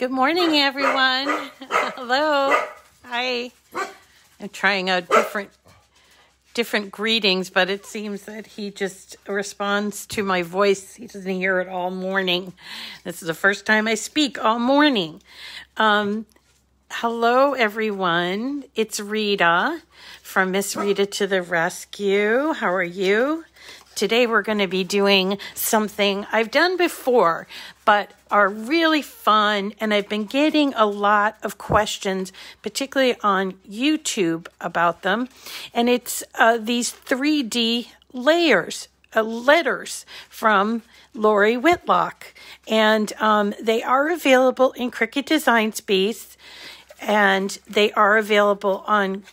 Good morning, everyone. Hello. Hi. I'm trying out different greetings, but it seems that he just responds to my voice. He doesn't hear it all morning. This is the first time I speak all morning. Hello, everyone. It's Rita from Miss Rita to the Rescue. How are you? Today we're going to be doing something I've done before, but are really fun, and I've been getting a lot of questions, particularly on YouTube, about them. And it's these 3D layers, letters from Lori Whitlock. And they are available in Cricut Design Space, and they are available on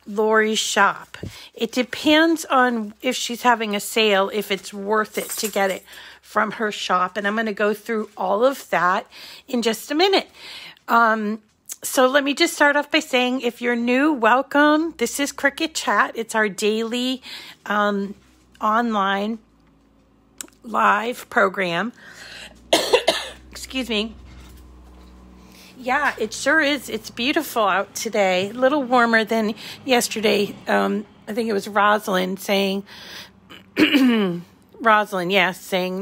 Lori's shop. It depends on if she's having a sale, if it's worth it to get it from her shop. And I'm going to go through all of that in just a minute. So let me just start off by saying, if you're new, welcome. This is Cricut Chat. It's our daily online live program. Excuse me. Yeah, it sure is. It's beautiful out today. A little warmer than yesterday. I think it was Rosalind saying, saying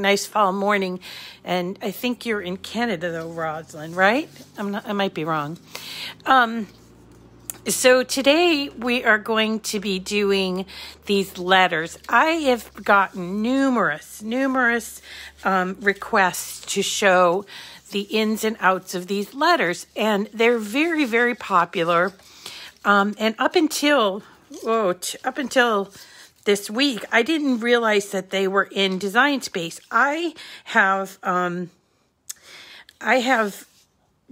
nice fall morning. And I think you're in Canada though, Rosalind, right? I might be wrong. So today we are going to be doing these letters. I have gotten numerous requests to show the ins and outs of these letters, and they're very, very popular. And up until this week, I didn't realize that they were in Design Space. I have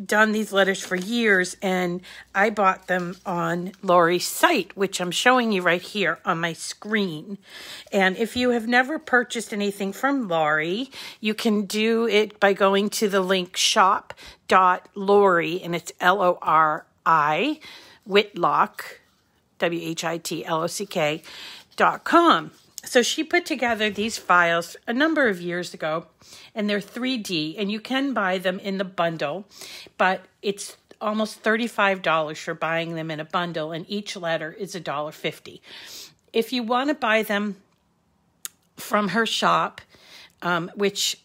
done these letters for years, and I bought them on Lori's site, which I'm showing you right here on my screen. And if you have never purchased anything from Lori, you can do it by going to the link shop.lori, and it's Lori Whitlock, WHITLOCK.com. So she put together these files a number of years ago, and they're 3D, and you can buy them in the bundle, but it's almost $35 for buying them in a bundle, and each letter is $1.50. If you want to buy them from her shop, which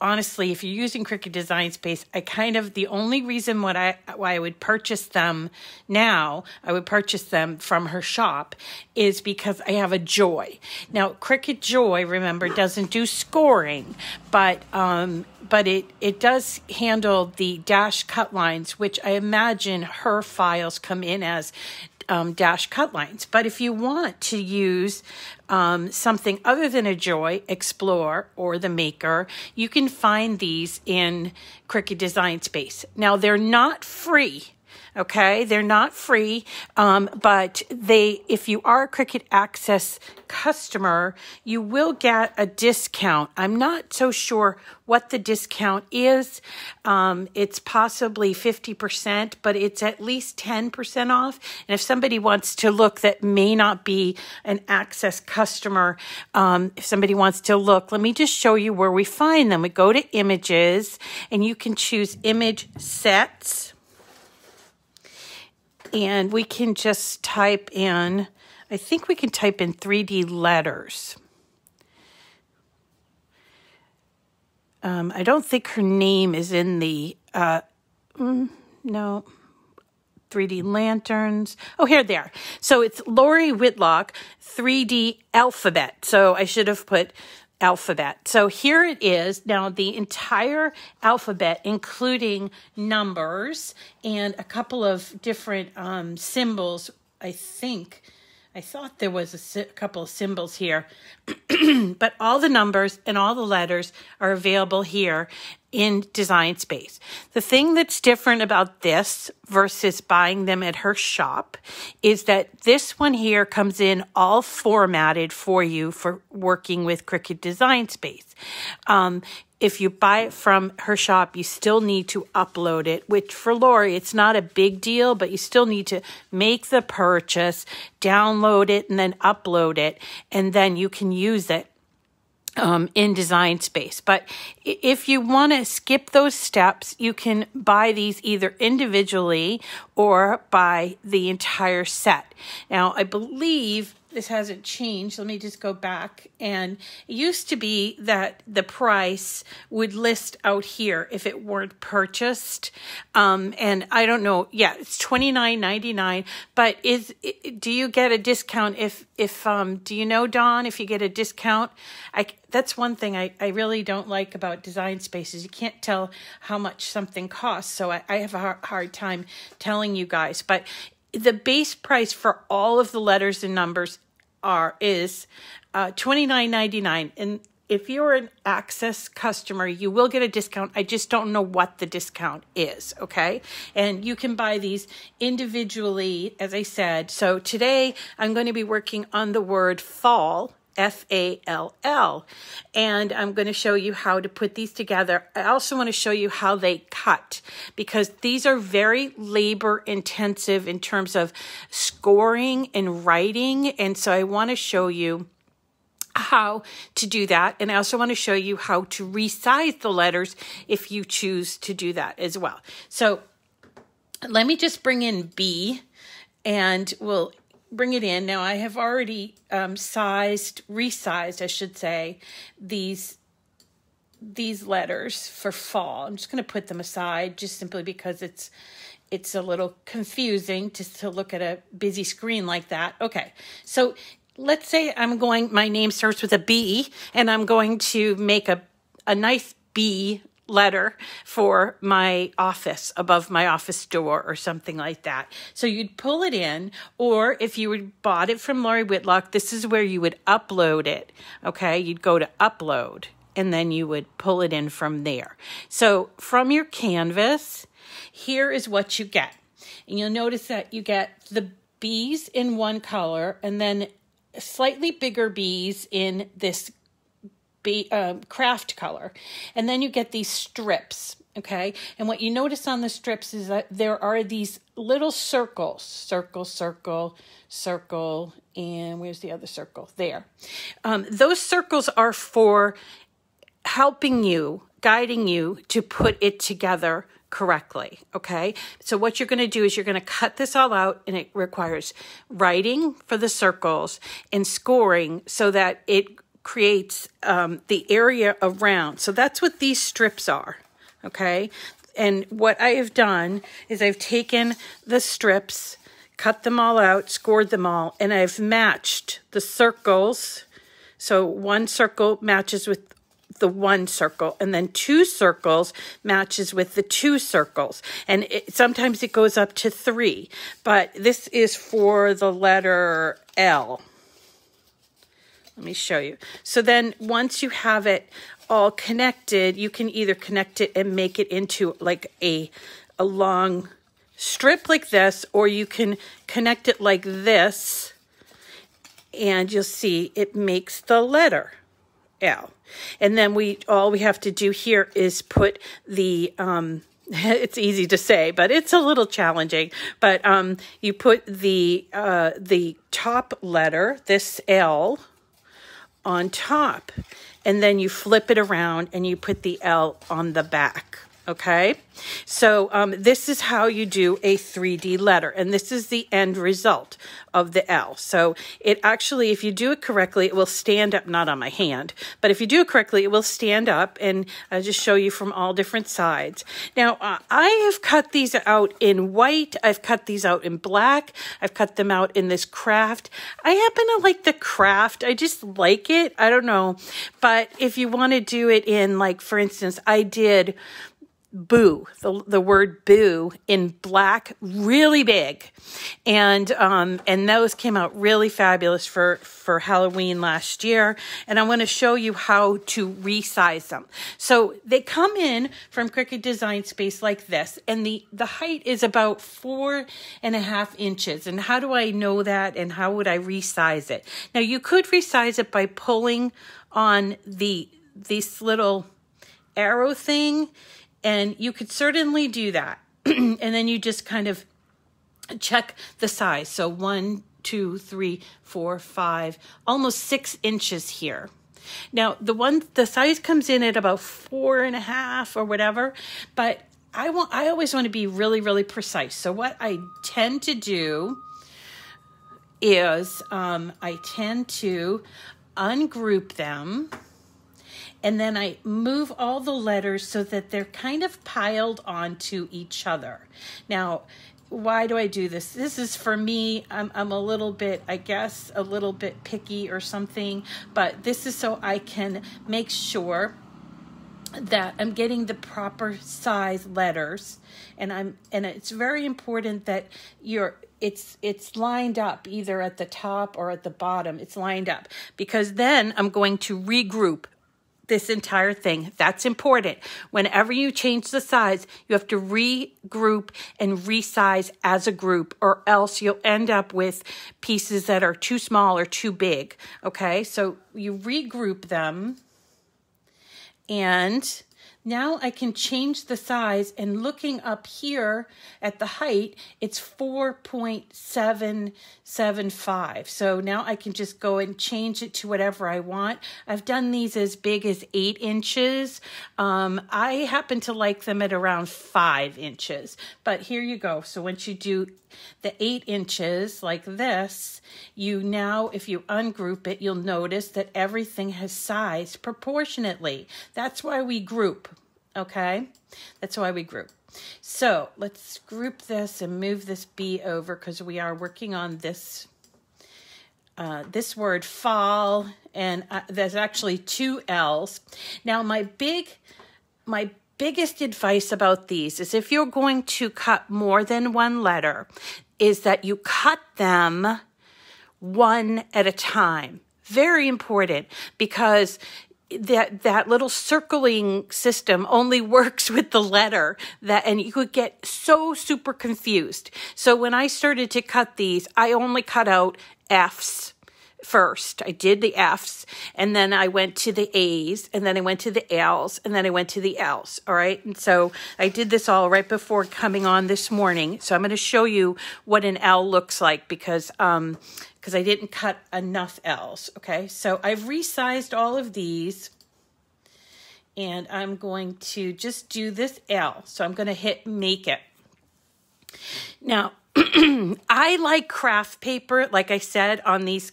honestly, if you're using Cricut Design Space, the only reason why I would purchase them now, I would purchase them from her shop, is because I have a Joy. Now, Cricut Joy, remember, doesn't do scoring, but it does handle the dash cut lines, which I imagine her files come in as dash cut lines. But if you want to use something other than a Joy, Explore, or the Maker, you can find these in Cricut Design Space. Now, they're not free. Okay, they're not free, but if you are a Cricut Access customer, you will get a discount. I'm not so sure what the discount is. It's possibly 50%, but it's at least 10% off. And if somebody wants to look that may not be an Access customer, if somebody wants to look, let me just show you where we find them. We go to Images, and you can choose Image Sets. And we can just type in, I think we can type in 3D letters. I don't think her name is in the, no, 3D lanterns. Oh, here they are. So it's Lori Whitlock, 3D alphabet. So I should have put alphabet. So here it is. Now, the entire alphabet, including numbers and a couple of different symbols. I thought there was a couple of symbols here, but all the numbers and all the letters are available here in Design Space. The thing that's different about this versus buying them at her shop is that this one here comes in all formatted for you for working with Cricut Design Space. If you buy it from her shop, you still need to upload it, which for Lori, it's not a big deal, but you still need to make the purchase, download it, and then upload it, and then you can use it in Design Space. But if you want to skip those steps, you can buy these either individually or buy the entire set. Now, I believe this hasn't changed. Let me just go back. And it used to be that the price would list out here if it weren't purchased. And I don't know. Yeah, it's $29.99. But do you get a discount if do you know, Dawn, if you get a discount? That's one thing I really don't like about Design Spaces. You can't tell how much something costs. So I have a hard time telling you guys. But the base price for all of the letters and numbers is $29.99. And if you're an Access customer, you will get a discount. I just don't know what the discount is, okay? And you can buy these individually, as I said. So today I'm going to be working on the word fall, F-A-L-L. And I'm going to show you how to put these together. I also want to show you how they cut, because these are very labor intensive in terms of scoring and writing. And so I want to show you how to do that. And I also want to show you how to resize the letters if you choose to do that as well. So let me just bring in B, and we'll bring it in. Now I have already resized, I should say, these letters for fall. I'm just going to put them aside just simply because it's a little confusing just to look at a busy screen like that. Okay, so let's say my name starts with a B, and I'm going to make a nice B letter for my office, above my office door or something like that. So you'd pull it in, or if you bought it from Lori Whitlock, this is where you would upload it. Okay, you'd go to upload, and then you would pull it in from there. So from your canvas, here is what you get. And you'll notice that you get the B's in one color, and then slightly bigger B's in this Kraft color. And then you get these strips, okay? And what you notice on the strips is that there are these little circles, circle, circle, circle, and where's the other circle? There. Those circles are for helping you, guiding you to put it together correctly, okay? So what you're going to do is you're going to cut this all out, and it requires writing for the circles and scoring so that it creates the area around. So that's what these strips are, okay? And what I have done is I've taken the strips, cut them all out, scored them all, and I've matched the circles. So one circle matches with the one circle, and then two circles matches with the two circles. And sometimes it goes up to 3, but this is for the letter L. Let me show you. So then once you have it all connected, you can either connect it and make it into like a long strip like this, or you can connect it like this, and you'll see it makes the letter L. And then all we have to do here is put the it's easy to say, but it's a little challenging. But you put the top letter, this L, on top, and then you flip it around and you put the L on the back. Okay, so this is how you do a 3D letter, and this is the end result of the L. So it actually, if you do it correctly, it will stand up, not on my hand, but if you do it correctly, it will stand up, and I'll just show you from all different sides. Now, I have cut these out in white, I've cut these out in black, I've cut them out in this Kraft. I happen to like the Kraft, I just like it, I don't know, but if you want to do it in, like, for instance, I did boo, the word boo in black, really big. And those came out really fabulous for Halloween last year. And I want to show you how to resize them. So they come in from Cricut Design Space like this, and the height is about 4.5 inches. And how do I know that, and how would I resize it? Now you could resize it by pulling on this little arrow thing, and you could certainly do that. And then you just kind of check the size. So 1, 2, 3, 4, 5, almost 6 inches here. Now, the size comes in at about 4.5 or whatever, but I always want to be really, really precise. So what I tend to do is I tend to ungroup them, and then I move all the letters so that they're kind of piled onto each other. Now, why do I do this? This is for me, I'm a little bit, I guess, a little bit picky or something, but this is so I can make sure that I'm getting the proper size letters, and it's very important that it's lined up either at the top or at the bottom. It's lined up, because then I'm going to regroup this entire thing. That's important. Whenever you change the size, you have to regroup and resize as a group, or else you'll end up with pieces that are too small or too big. Okay, so you regroup them, and now I can change the size, and looking up here at the height, it's 4.775. So now I can just go and change it to whatever I want. I've done these as big as 8 inches. I happen to like them at around 5 inches, but here you go. So once you do the 8 inches like this, if you ungroup it, you'll notice that everything has sized proportionately. That's why we group, okay? That's why we group. So let's group this and move this B over, because we are working on this word fall, and there's actually 2 L's. Now my biggest advice about these is, if you're going to cut more than one letter, is that you cut them one at a time. Very important, because that little circling system only works with the letter, and you could get so super confused. So when I started to cut these, I only cut out F's first. I did the F's, and then I went to the A's, and then I went to the L's, and then I went to the L's. All right. And so I did this all right before coming on this morning. So I'm going to show you what an L looks like, because I didn't cut enough L's. Okay. So I've resized all of these, and I'm going to just do this L. So I'm going to hit make it. Now, I like Kraft paper, like I said, on these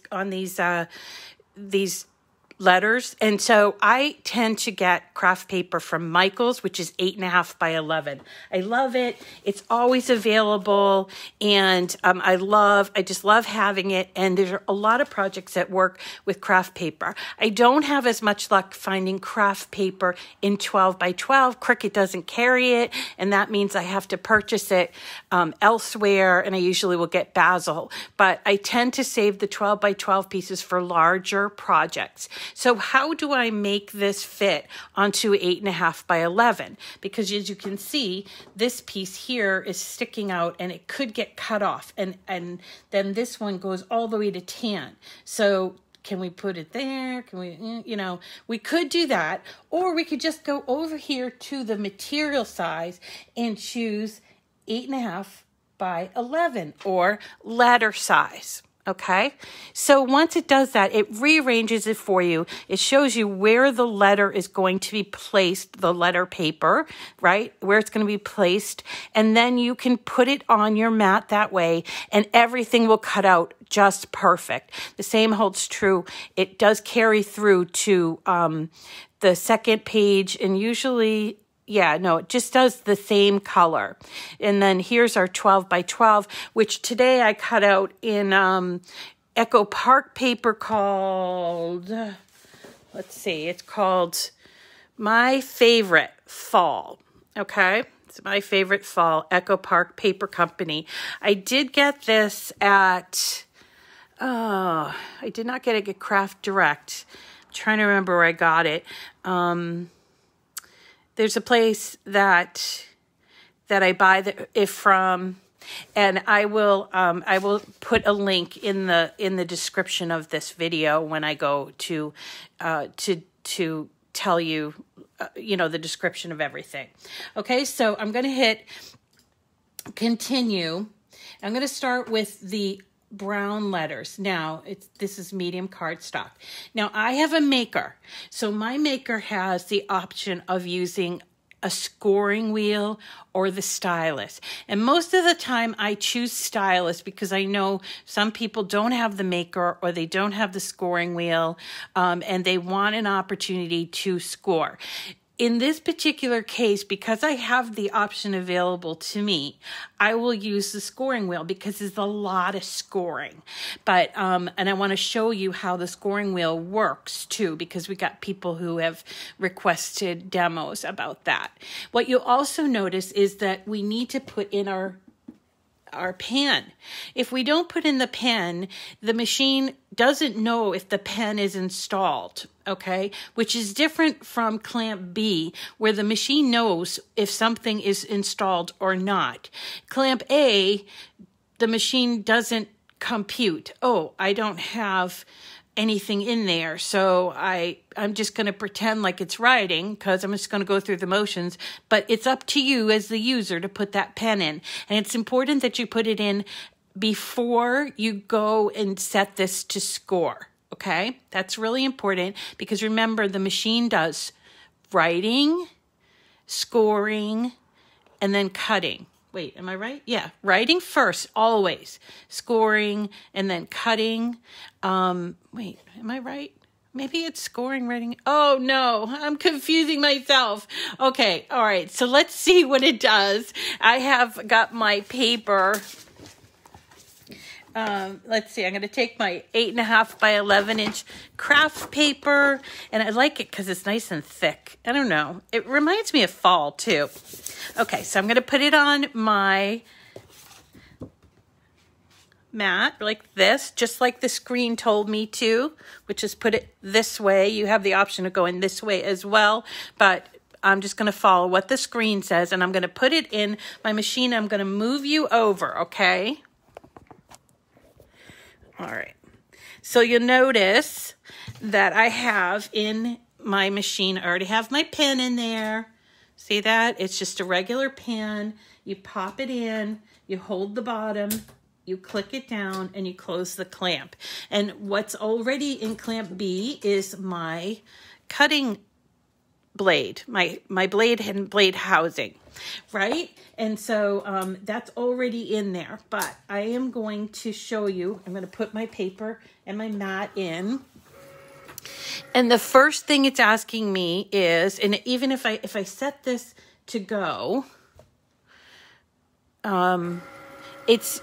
letters, and so I tend to get Kraft paper from Michael's, which is 8.5 by 11. I love it. It's always available, and I just love having it. And there's a lot of projects that work with Kraft paper. I don't have as much luck finding Kraft paper in 12 by 12. Cricut doesn't carry it, and that means I have to purchase it elsewhere, and I usually will get Basil. But I tend to save the 12 by 12 pieces for larger projects. So how do I make this fit onto 8.5 by 11? Because as you can see, this piece here is sticking out, and it could get cut off. And then this one goes all the way to tan. So can we put it there? Can we, we could do that. Or we could just go over here to the material size and choose 8.5 by 11 or letter size. Okay, so once it does that, it rearranges it for you. It shows you where the letter is going to be placed, the letter paper, right? Where it's going to be placed. And then you can put it on your mat that way, and everything will cut out just perfect. The same holds true. It does carry through to the second page, and usually... it just does the same color. And then here's our 12 by 12, which today I cut out in Echo Park paper called, it's called My Favorite Fall. Okay, it's My Favorite Fall, Echo Park Paper Company. I did get this at, I did not get it at Kraft Direct. I'm trying to remember where I got it. There's a place that I buy it from, and I will put a link in the description of this video when I go to tell you the description of everything. Okay, so I'm going to hit continue. I'm going to start with the brown letters. Now, this is medium cardstock. Now, I have a maker. So my maker has the option of using a scoring wheel or the stylus. And most of the time I choose stylus because I know some people don't have the maker or they don't have the scoring wheel, and they want an opportunity to score. In this particular case, because I have the option available to me, I will use the scoring wheel because there's a lot of scoring. But, and I want to show you how the scoring wheel works too, because we got people who have requested demos about that. What you'll also notice is that we need to put in our pen. If we don't put in the pen, the machine doesn't know if the pen is installed, okay? Which is different from clamp B, where the machine knows if something is installed or not. Clamp A, the machine doesn't compute. Oh, I don't have anything in there, so I'm just going to pretend like it's writing because I'm just going to go through the motions, but it's up to you as the user to put that pen in. And it's important that you put it in before you go and set this to score, okay? That's really important because remember, the machine does writing, scoring, and then cutting. Wait, am I right? Yeah, writing first, always. Scoring, and then cutting. Wait, am I right? Maybe it's scoring, writing. Oh, no, I'm confusing myself. Okay, all right, so let's see what it does. I have got my paper. Let's see, I'm going to take my 8.5 by 11-inch Kraft paper, and I like it because it's nice and thick. I don't know. It reminds me of fall, too. Okay, so I'm going to put it on my mat like this, just like the screen told me to, which is put it this way. You have the option of going this way as well, but I'm just going to follow what the screen says, and I'm going to put it in my machine. I'm going to move you over, okay? All right, so you'll notice that I have in my machine, I already have my pen in there. See that? It's just a regular pen. You pop it in, you hold the bottom, you click it down, and you close the clamp. And what's already in clamp B is my cutting blade, my blade and blade housing, right? And so that's already in there, but I am going to show you, I'm going to put my paper and my mat in. And the first thing it's asking me is, and even if I set this to go, it's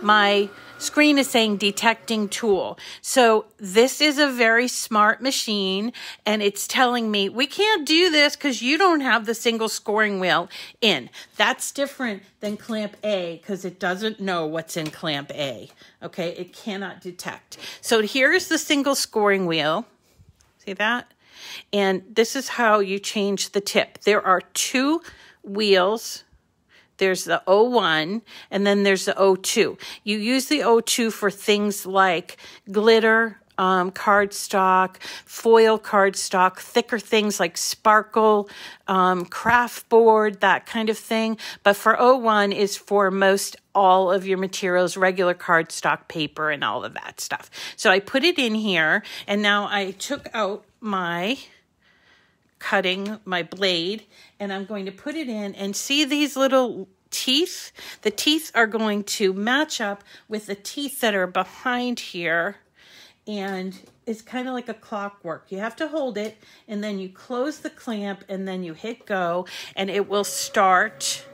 my screen is saying detecting tool. So this is a very smart machine, and it's telling me we can't do this because you don't have the single scoring wheel in. That's different than clamp A because it doesn't know what's in clamp A. Okay, it cannot detect. So here's the single scoring wheel. See that? And this is how you change the tip. There are two wheels. There's the 01 and then there's the 02. You use the 02 for things like glitter, cardstock, foil cardstock, thicker things like sparkle, craft board, that kind of thing. But for 01 is for most all of your materials, regular cardstock paper and all of that stuff. So I put it in here, and now I took out my cutting, my blade, and I'm going to put it in, and see these little teeth? The teeth are going to match up with the teeth that are behind here, and it's kind of like a clockwork. You have to hold it, and then you close the clamp, and then you hit go, and it will start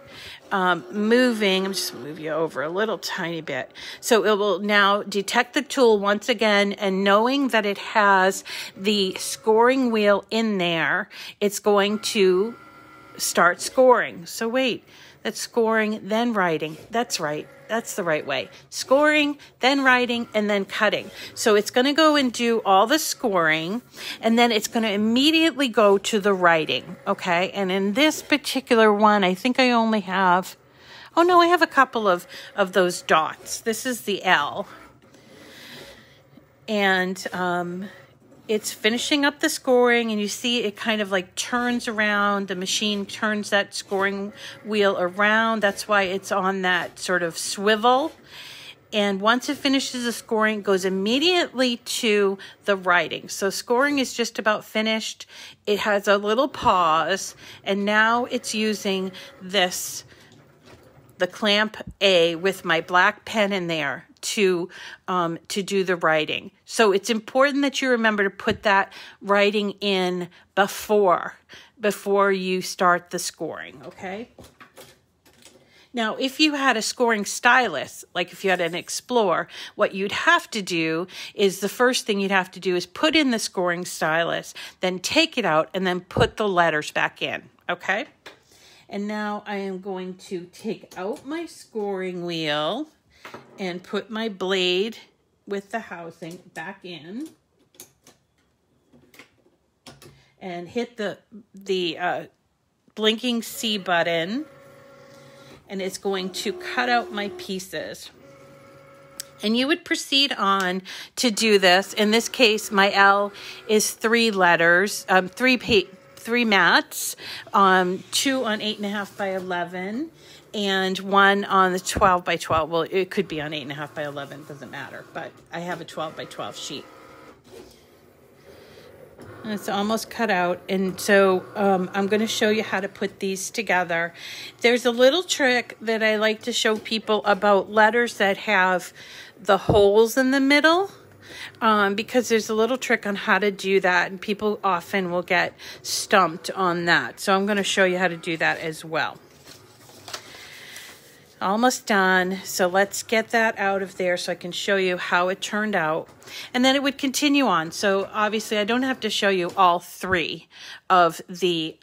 moving. I'm just going to move you over a little tiny bit. So it will now detect the tool once again, and knowing that it has the scoring wheel in there, it's going to start scoring. So wait, that's scoring, then writing. That's right. That's the right way. Scoring, then writing, and then cutting. So it's going to go and do all the scoring, and then it's going to immediately go to the writing, okay? And in this particular one, I think I only have, oh no, I have a couple of those dots. This is the L. And it's finishing up the scoring, and you see it kind of like turns around. The machine turns that scoring wheel around. That's why it's on that sort of swivel. And once it finishes the scoring, it goes immediately to the writing. So scoring is just about finished. It has a little pause, and now it's using this, the clamp A with my black pen in there to do the writing. So it's important that you remember to put that writing in before you start the scoring, okay? Now, if you had a scoring stylus, like if you had an Explorer, what you'd have to do is the first thing you'd have to do is put in the scoring stylus, then take it out, and then put the letters back in, okay? And now I am going to take out my scoring wheel and put my blade with the housing back in and hit the blinking C button. And it's going to cut out my pieces. And you would proceed on to do this. In this case, my L is 3 letters, 3 mats, 2 on 8.5 by 11, and 1 on the 12 by 12. Well, it could be on 8.5 by 11, doesn't matter, but I have a 12 by 12 sheet. And it's almost cut out, and so I'm going to show you how to put these together. There's a little trick that I like to show people about letters that have the holes in the middle, because there's a little trick on how to do that, and people often will get stumped on that. So I'm going to show you how to do that as well. Almost done, so let's get that out of there so I can show you how it turned out. And then it would continue on. So obviously I don't have to show you all 3 of the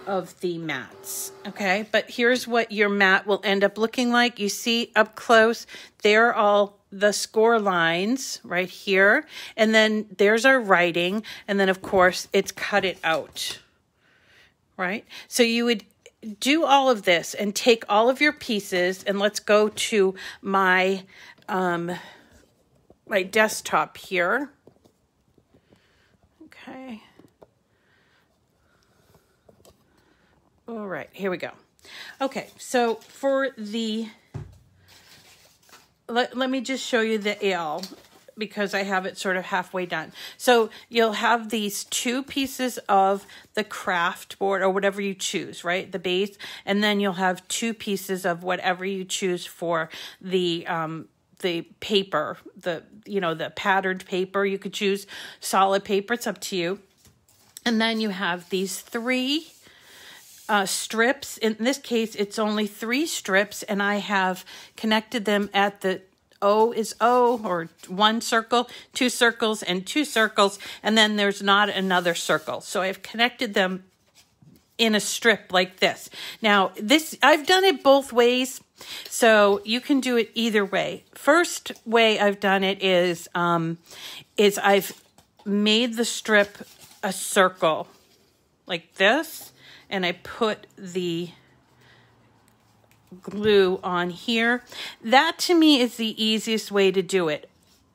mats, okay? But here's what your mat will end up looking like. You see up close, there are all the score lines right here. And then there's our writing. And then of course it's cut it out, right? So you would do all of this and take all of your pieces, and let's go to my my desktop here. Okay. All right, here we go. Okay, so for the, let me just show you the L, because I have it sort of halfway done. So you'll have these 2 pieces of the Kraft board, or whatever you choose, right? The base, and then you'll have 2 pieces of whatever you choose for the paper, the patterned paper. You could choose solid paper, it's up to you. And then you have these 3 strips. In this case, it's only 3 strips, and I have connected them at the O is O, or 1 circle, 2 circles, and 2 circles, and then there's not another circle. So I've connected them in a strip like this. Now, this, I've done it both ways, so you can do it either way. First way I've done it is I've made the strip a circle like this, and I put the glue on here. That to me is the easiest way to do it.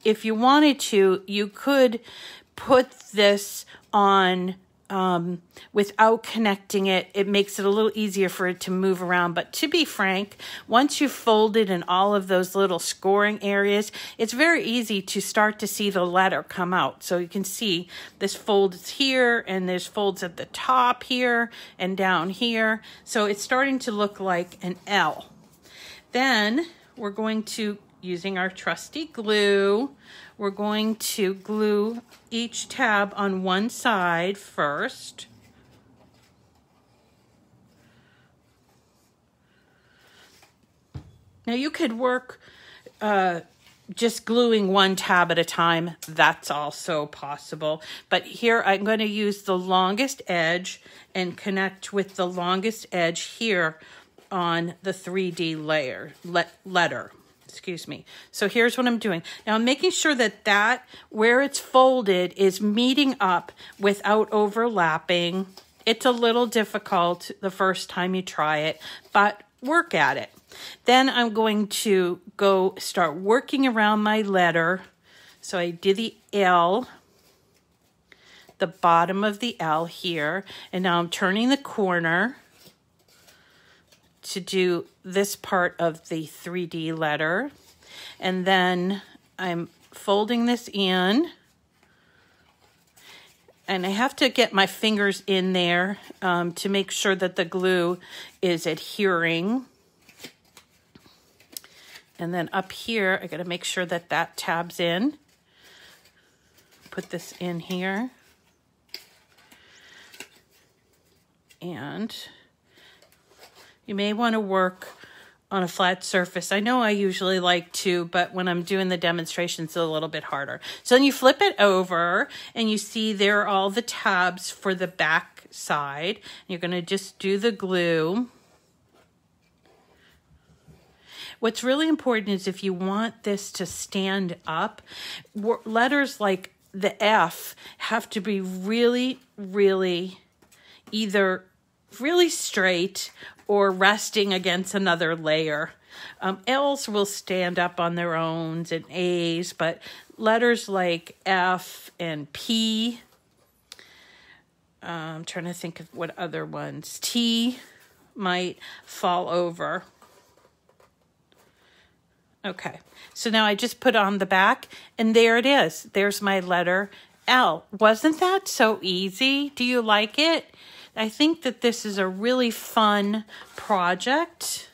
If you wanted to, you could put this on without connecting it. It makes it a little easier for it to move around. But to be frank, once you've folded in all of those little scoring areas, it's very easy to start to see the letter come out. So you can see this fold is here, and there's folds at the top here and down here. So it's starting to look like an L. Then we're going to, using our trusty glue, we're going to glue each tab on one side first. Now you could work just gluing one tab at a time. That's also possible. But here I'm going to use the longest edge and connect with the longest edge here on the 3D letter. Excuse me. So here's what I'm doing. Now I'm making sure that where it's folded is meeting up without overlapping. It's a little difficult the first time you try it, but work at it. Then I'm going to go start working around my letter So I did the L, the bottom of the L here, and now I'm turning the corner to do this part of the 3D letter. And then I'm folding this in. And I have to get my fingers in there to make sure that the glue is adhering. And then up here, I gotta make sure that that tabs in. Put this in here. And you may want to work on a flat surface. I know I usually like to, but when I'm doing the demonstrations, it's a little bit harder. So then you flip it over and you see there are all the tabs for the back side. You're going to just do the glue. What's really important is if you want this to stand up, letters like the F have to be really, really either really straight or resting against another layer. L's will stand up on their own, and A's, but letters like F and P, I'm trying to think of what other ones, T might fall over. Okay, so now I just put on the back, and there it is. There's my letter L. Wasn't that so easy? Do you like it? I think that this is a really fun project,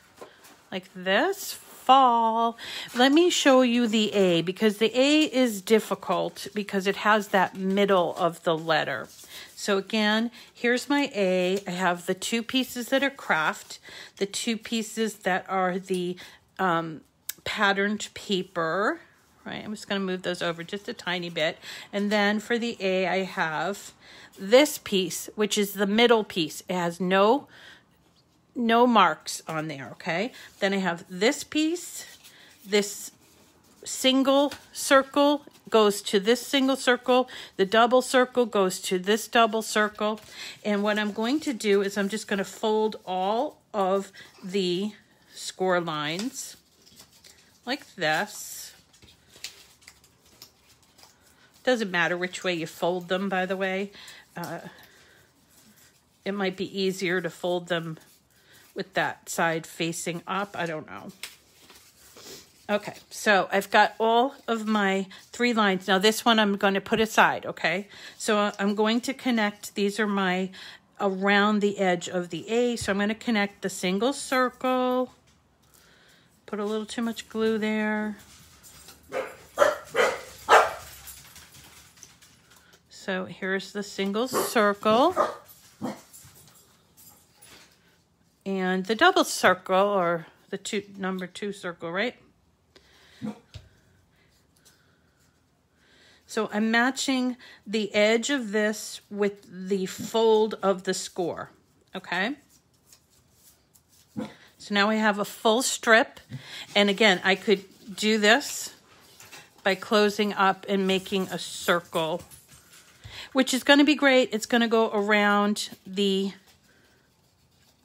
like this, fall. Let me show you the A, because the A is difficult because it has that middle of the letter. So again, here's my A. I have the two pieces that are Kraft, the two pieces that are the patterned paper, right? I'm just going to move those over just a tiny bit. And then for the A, I have this piece, which is the middle piece. It has no marks on there, okay? Then I have this piece. This single circle goes to this single circle. The double circle goes to this double circle. And what I'm going to do is I'm just going to fold all of the score lines like this. Doesn't matter which way you fold them, by the way. It might be easier to fold them with that side facing up. I don't know. Okay, so I've got all of my 3 lines. Now this one I'm going to put aside, okay? So I'm going to connect, these are my around the edge of the A. So I'm going to connect the single circle. Put a little too much glue there. So here's the single circle and the double circle, or the number 2 circle, right? So I'm matching the edge of this with the fold of the score, okay? So now we have a full strip. And again, I could do this by closing up and making a circle, which is going to be great. It's going to go around the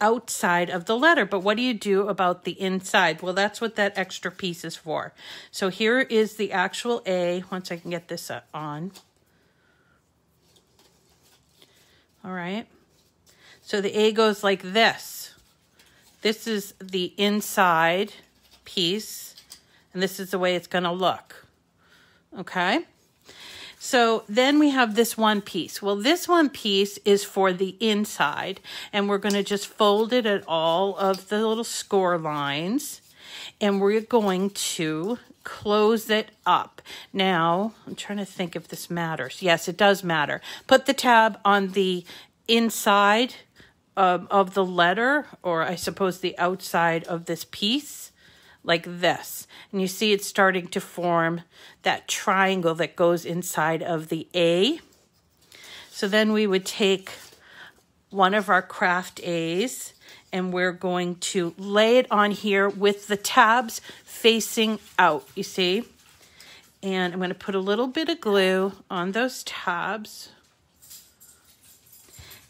outside of the letter. But what do you do about the inside? Well, that's what that extra piece is for. So here is the actual A, once I can get this on. All right. So the A goes like this. This is the inside piece, and this is the way it's going to look. Okay. So then we have this one piece. Well, this one piece is for the inside, and we're going to just fold it at all of the little score lines, and we're going to close it up. Now, I'm trying to think if this matters. Yes, it does matter. Put the tab on the inside of the letter, or I suppose the outside of this piece, like this. And you see it's starting to form that triangle that goes inside of the A. So then we would take one of our Kraft A's and we're going to lay it on here with the tabs facing out, you see? And I'm going to put a little bit of glue on those tabs.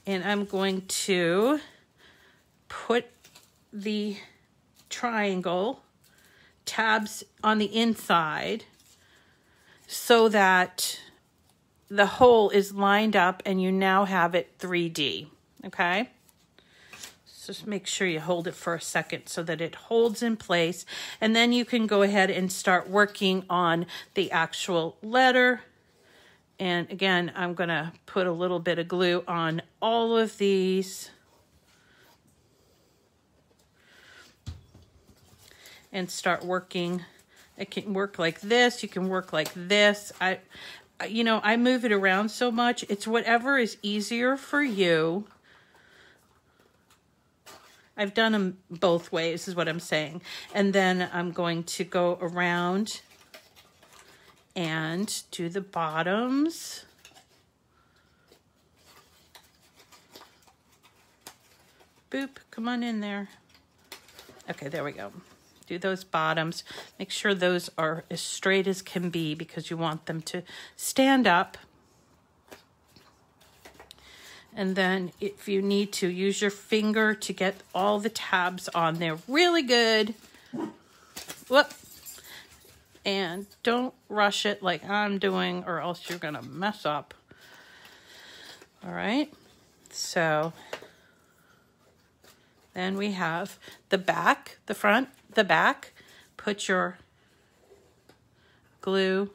And I'm going to put the triangle tabs on the inside. so that the hole is lined up and you now have it 3D, okay? So just make sure you hold it for a second so that it holds in place, and then you can go ahead and start working on the actual letter. And again, I'm gonna put a little bit of glue on all of these. And start working. It can work like this, you can work like this. You know, I move it around so much. It's whatever is easier for you. I've done them both ways, is what I'm saying. And then I'm going to go around and do the bottoms. Boop, come on in there. Okay, there we go. Do those bottoms. Make sure those are as straight as can be because you want them to stand up. And then if you need to, use your finger to get all the tabs on there really good. Whoop. And don't rush it like I'm doing or else you're gonna mess up. All right, so then we have the back, the front, the back. Put your glue,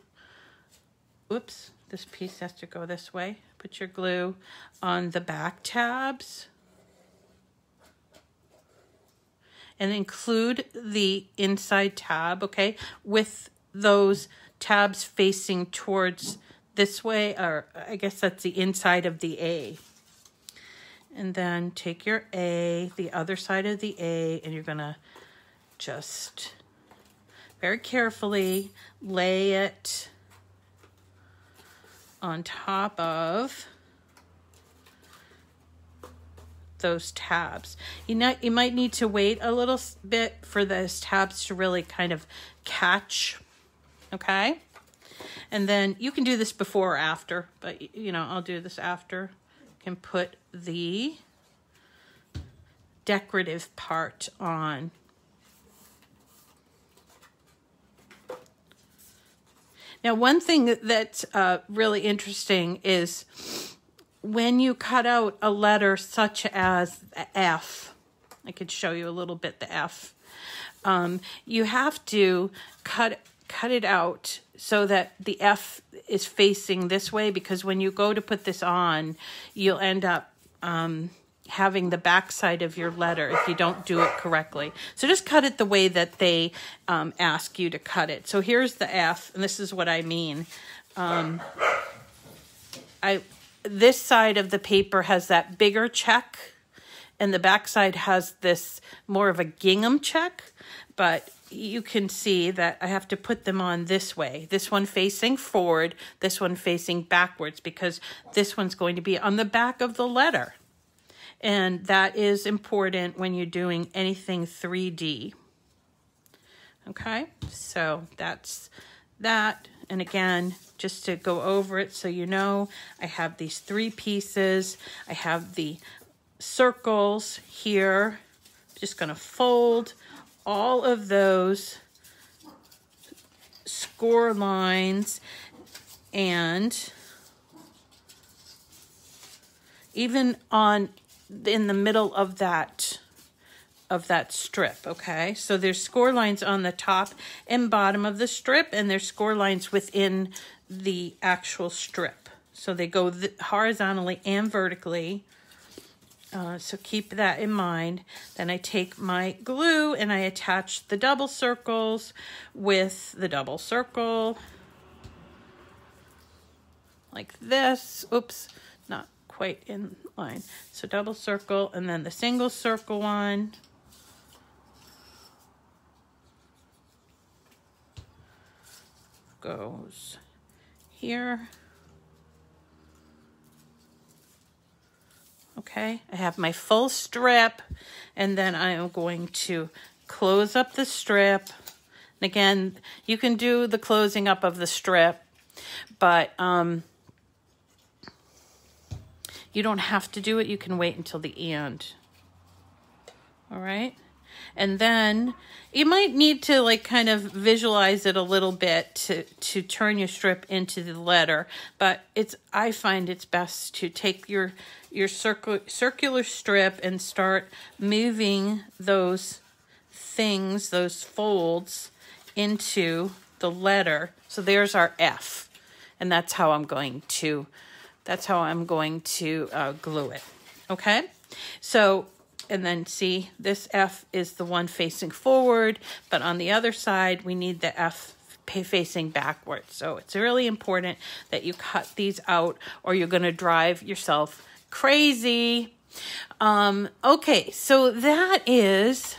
whoops, this piece has to go this way. Put your glue on the back tabs and include the inside tab, okay, with those tabs facing towards this way, or I guess that's the inside of the A. And then take your A, the other side of the A, and you're gonna just very carefully lay it on top of those tabs. You might need to wait a little bit for those tabs to really kind of catch, okay? And then you can do this before or after, but you know, I'll do this after. You can put the decorative part on. Now, one thing that's really interesting is when you cut out a letter such as the F, I could show you a little bit the F, you have to cut it out so that the F is facing this way, because when you go to put this on, you'll end up having the back side of your letter if you don't do it correctly. So just cut it the way that they ask you to cut it. So here's the F, and this is what I mean. This side of the paper has that bigger check, and the back side has this more of a gingham check, but you can see that I have to put them on this way. This one facing forward, this one facing backwards, because this one's going to be on the back of the letter. And that is important when you're doing anything 3D. Okay, so that's that. And again, just to go over it so you know, I have these 3 pieces. I have the circles here. I'm just gonna fold all of those score lines, and even in the middle of that strip, okay? So there's score lines on the top and bottom of the strip, and there's score lines within the actual strip. So they go horizontally and vertically. So keep that in mind. Then I take my glue and I attach the double circles with the double circle. Like this. Oops, not quite in line. So double circle, and then the single circle one. Goes here. Okay, I have my full strip, and then I am going to close up the strip. And again, you can do the closing up of the strip, but you don't have to do it. You can wait until the end. All right, And then you might need to like kind of visualize it a little bit to turn your strip into the letter. But I find it's best to take your circular strip and start moving those things, those folds, into the letter. So there's our F, and that's how I'm going to glue it. Okay, so. And then see, this F is the one facing forward, but on the other side, we need the F facing backwards. So it's really important that you cut these out or you're going to drive yourself crazy. Okay, so that is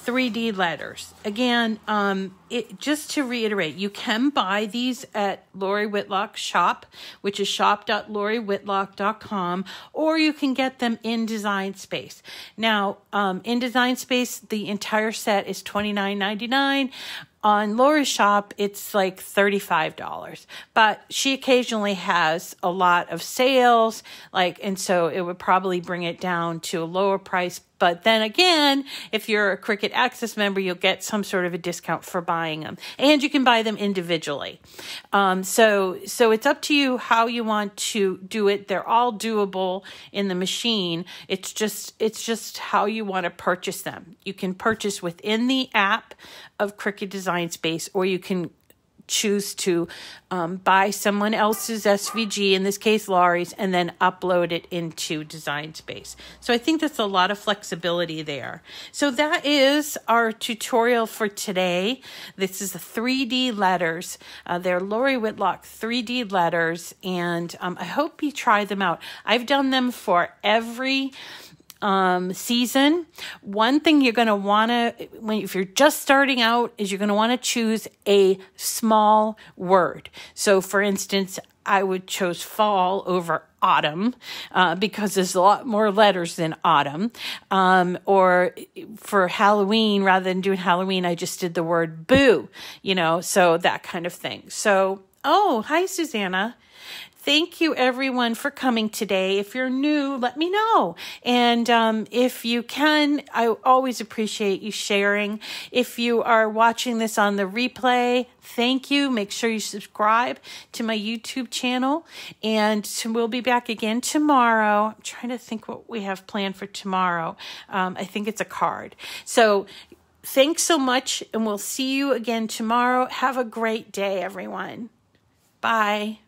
3D letters. Again, just to reiterate, you can buy these at Lori Whitlock's shop, which is shop.loriwhitlock.com, or you can get them in Design Space. Now, in Design Space, the entire set is $29.99. On Lori's shop, it's like $35, but she occasionally has a lot of sales, and so it would probably bring it down to a lower price. But then again, if you're a Cricut Access member, you'll get some sort of a discount for buying them, and you can buy them individually. So it's up to you how you want to do it. They're all doable in the machine. It's just how you want to purchase them. You can purchase within the app of Cricut Design Space, or you can choose to buy someone else's SVG, in this case Lori's, and then upload it into Design Space. So I think that's a lot of flexibility there. So that is our tutorial for today. This is the 3D letters. They're Lori Whitlock 3D letters, and I hope you try them out. I've done them for every season. One thing you're going to want to, if you're just starting out, is you're going to want to choose a small word. So for instance, I would choose fall over autumn, because there's a lot more letters than autumn. Or for Halloween, rather than doing Halloween, I just did the word boo, so that kind of thing. So, hi, Susanna. Thank you, everyone, for coming today. If you're new, let me know. And if you can, I always appreciate you sharing. If you are watching this on the replay, thank you. Make sure you subscribe to my YouTube channel. And we'll be back again tomorrow. I'm trying to think what we have planned for tomorrow. I think it's a card. So thanks so much, and we'll see you again tomorrow. Have a great day, everyone. Bye.